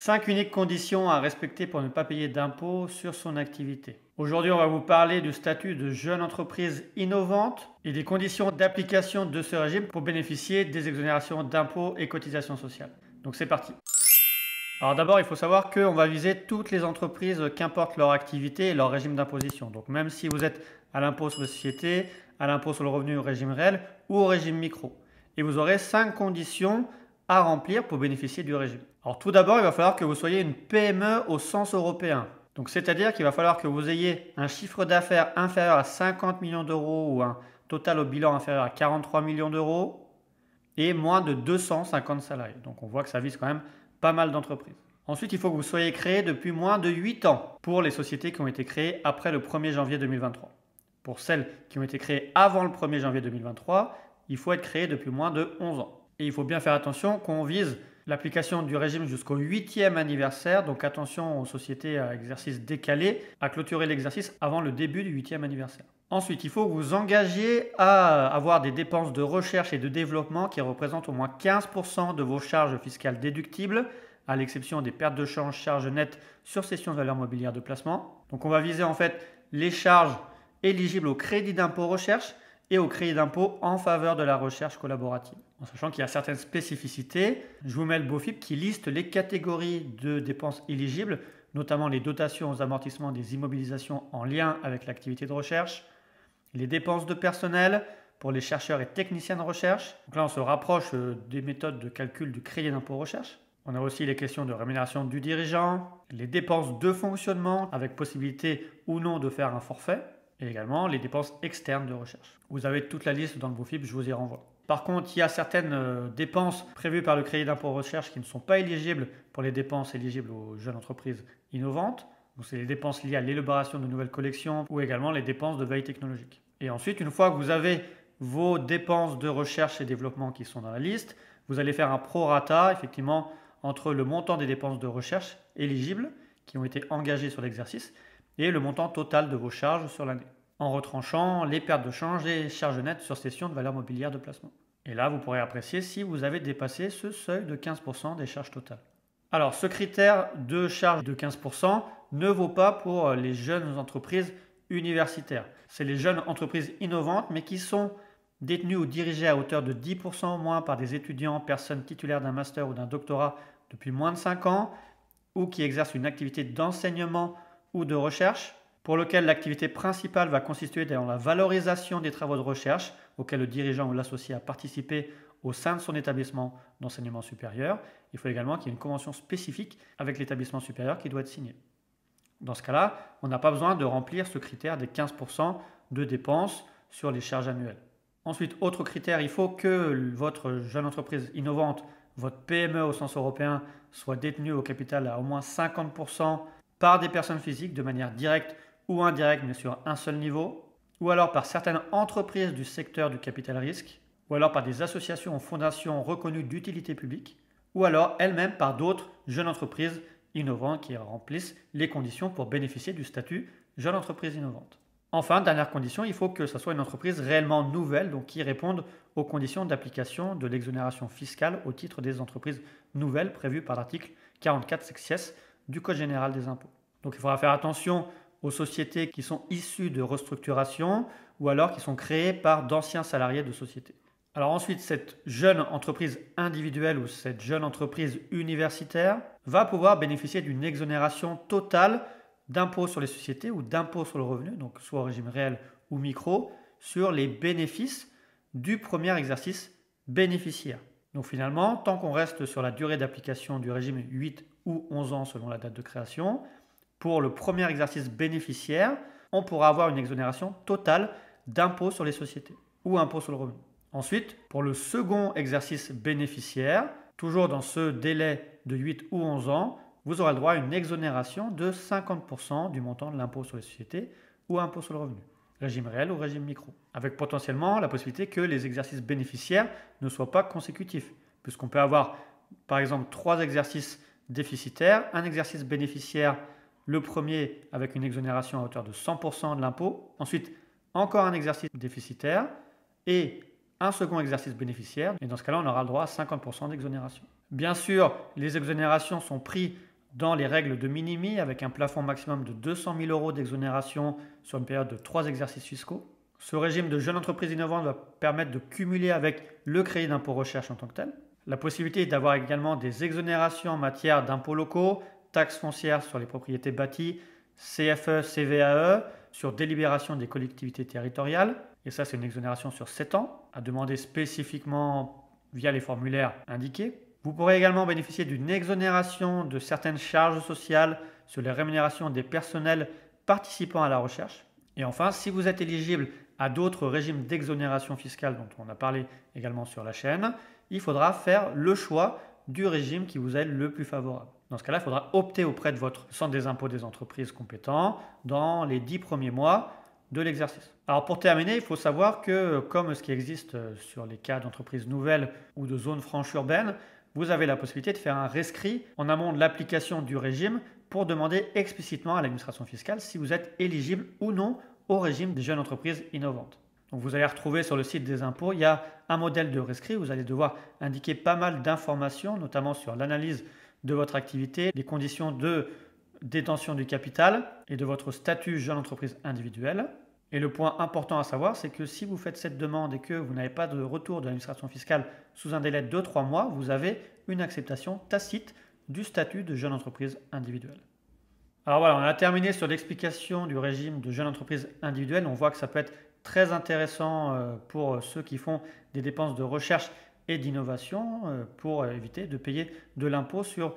5 uniques conditions à respecter pour ne pas payer d'impôts sur son activité. Aujourd'hui, on va vous parler du statut de jeune entreprise innovante et des conditions d'application de ce régime pour bénéficier des exonérations d'impôts et cotisations sociales. Donc c'est parti. Alors d'abord, il faut savoir qu'on va viser toutes les entreprises, qu'importe leur activité et leur régime d'imposition. Donc même si vous êtes à l'impôt sur les sociétés, à l'impôt sur le revenu au régime réel ou au régime micro. Et vous aurez 5 conditions à remplir pour bénéficier du régime. Alors tout d'abord, il va falloir que vous soyez une PME au sens européen. Donc c'est-à-dire qu'il va falloir que vous ayez un chiffre d'affaires inférieur à 50 millions d'euros ou un total au bilan inférieur à 43 millions d'euros et moins de 250 salariés. Donc on voit que ça vise quand même pas mal d'entreprises. Ensuite, il faut que vous soyez créé depuis moins de 8 ans pour les sociétés qui ont été créées après le 1er janvier 2023. Pour celles qui ont été créées avant le 1er janvier 2023, il faut être créé depuis moins de 11 ans. Et il faut bien faire attention qu'on vise l'application du régime jusqu'au 8e anniversaire. Donc attention aux sociétés à exercice décalé à clôturer l'exercice avant le début du 8e anniversaire. Ensuite, il faut que vous engagiez à avoir des dépenses de recherche et de développement qui représentent au moins 15% de vos charges fiscales déductibles, à l'exception des pertes de change, charges nettes sur cession de valeur mobilière de placement. Donc on va viser en fait les charges éligibles au crédit d'impôt recherche et au crédit d'impôt en faveur de la recherche collaborative. En sachant qu'il y a certaines spécificités, je vous mets le BOFIP qui liste les catégories de dépenses éligibles, notamment les dotations aux amortissements des immobilisations en lien avec l'activité de recherche, les dépenses de personnel pour les chercheurs et techniciens de recherche. Donc là, on se rapproche des méthodes de calcul du crédit d'impôt recherche. On a aussi les questions de rémunération du dirigeant, les dépenses de fonctionnement avec possibilité ou non de faire un forfait, et également les dépenses externes de recherche. Vous avez toute la liste dans le BOFIP, je vous y renvoie. Par contre, il y a certaines dépenses prévues par le crédit d'impôt recherche qui ne sont pas éligibles pour les dépenses éligibles aux jeunes entreprises innovantes. Donc c'est les dépenses liées à l'élaboration de nouvelles collections ou également les dépenses de veille technologique. Et ensuite, une fois que vous avez vos dépenses de recherche et développement qui sont dans la liste, vous allez faire un prorata effectivement entre le montant des dépenses de recherche éligibles qui ont été engagées sur l'exercice et le montant total de vos charges sur l'année, en retranchant les pertes de change et charges nettes sur cession de valeur mobilière de placement. Et là, vous pourrez apprécier si vous avez dépassé ce seuil de 15% des charges totales. Alors, ce critère de charge de 15% ne vaut pas pour les jeunes entreprises universitaires. C'est les jeunes entreprises innovantes, mais qui sont détenues ou dirigées à hauteur de 10% au moins par des étudiants, personnes titulaires d'un master ou d'un doctorat depuis moins de 5 ans, ou qui exercent une activité d'enseignement ou de recherche, pour lequel l'activité principale va consister dans la valorisation des travaux de recherche auxquels le dirigeant ou l'associé a participé au sein de son établissement d'enseignement supérieur. Il faut également qu'il y ait une convention spécifique avec l'établissement supérieur qui doit être signée. Dans ce cas-là, on n'a pas besoin de remplir ce critère des 15% de dépenses sur les charges annuelles. Ensuite, autre critère, il faut que votre jeune entreprise innovante, votre PME au sens européen, soit détenue au capital à au moins 50% par des personnes physiques de manière directe ou indirecte, mais sur un seul niveau, ou alors par certaines entreprises du secteur du capital risque, ou alors par des associations ou fondations reconnues d'utilité publique, ou alors elles-mêmes par d'autres jeunes entreprises innovantes qui remplissent les conditions pour bénéficier du statut jeune entreprise innovante. Enfin, dernière condition, il faut que ce soit une entreprise réellement nouvelle, donc qui réponde aux conditions d'application de l'exonération fiscale au titre des entreprises nouvelles prévues par l'article 44 sexies du Code général des impôts. Donc il faudra faire attention aux sociétés qui sont issues de restructuration ou alors qui sont créées par d'anciens salariés de sociétés. Alors ensuite, cette jeune entreprise individuelle ou cette jeune entreprise universitaire va pouvoir bénéficier d'une exonération totale d'impôt sur les sociétés ou d'impôt sur le revenu, donc soit au régime réel ou micro, sur les bénéfices du premier exercice bénéficiaire. Donc finalement, tant qu'on reste sur la durée d'application du régime 8 ou 11 ans selon la date de création, pour le premier exercice bénéficiaire, on pourra avoir une exonération totale d'impôt sur les sociétés ou impôt sur le revenu. Ensuite, pour le second exercice bénéficiaire, toujours dans ce délai de 8 ou 11 ans, vous aurez le droit à une exonération de 50% du montant de l'impôt sur les sociétés ou impôt sur le revenu, régime réel ou régime micro, avec potentiellement la possibilité que les exercices bénéficiaires ne soient pas consécutifs, puisqu'on peut avoir par exemple 3 exercices déficitaires, un exercice bénéficiaire, le premier avec une exonération à hauteur de 100% de l'impôt, ensuite encore un exercice déficitaire et un second exercice bénéficiaire, et dans ce cas-là, on aura le droit à 50% d'exonération. Bien sûr, les exonérations sont prises dans les règles de minimi avec un plafond maximum de 200 000 € d'exonération sur une période de 3 exercices fiscaux. Ce régime de jeune entreprise innovante va permettre de cumuler avec le crédit d'impôt recherche en tant que tel. La possibilité d'avoir également des exonérations en matière d'impôts locaux, taxes foncières sur les propriétés bâties, CFE, CVAE, sur délibération des collectivités territoriales. Et ça, c'est une exonération sur 7 ans, à demander spécifiquement via les formulaires indiqués. Vous pourrez également bénéficier d'une exonération de certaines charges sociales sur les rémunérations des personnels participant à la recherche. Et enfin, si vous êtes éligible à d'autres régimes d'exonération fiscale dont on a parlé également sur la chaîne, il faudra faire le choix du régime qui vous est le plus favorable. Dans ce cas-là, il faudra opter auprès de votre centre des impôts des entreprises compétent dans les 10 premiers mois de l'exercice. Alors pour terminer, il faut savoir que comme ce qui existe sur les cas d'entreprises nouvelles ou de zones franches urbaines, vous avez la possibilité de faire un rescrit en amont de l'application du régime pour demander explicitement à l'administration fiscale si vous êtes éligible ou non au régime des jeunes entreprises innovantes. Donc vous allez retrouver sur le site des impôts, il y a un modèle de rescrit. Vous allez devoir indiquer pas mal d'informations, notamment sur l'analyse de votre activité, les conditions de détention du capital et de votre statut jeune entreprise individuelle. Et le point important à savoir, c'est que si vous faites cette demande et que vous n'avez pas de retour de l'administration fiscale sous un délai de 3 mois, vous avez une acceptation tacite du statut de jeune entreprise individuelle. Alors voilà, on a terminé sur l'explication du régime de jeune entreprise individuelle. On voit que ça peut être très intéressant pour ceux qui font des dépenses de recherche et d'innovation pour éviter de payer de l'impôt sur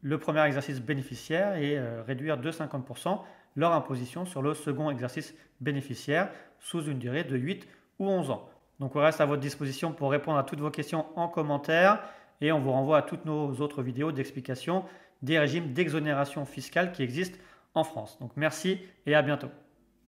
le premier exercice bénéficiaire et réduire de 50% leur imposition sur le second exercice bénéficiaire sous une durée de 8 ou 11 ans. Donc on reste à votre disposition pour répondre à toutes vos questions en commentaire et on vous renvoie à toutes nos autres vidéos d'explication des régimes d'exonération fiscale qui existent en France. Donc merci et à bientôt.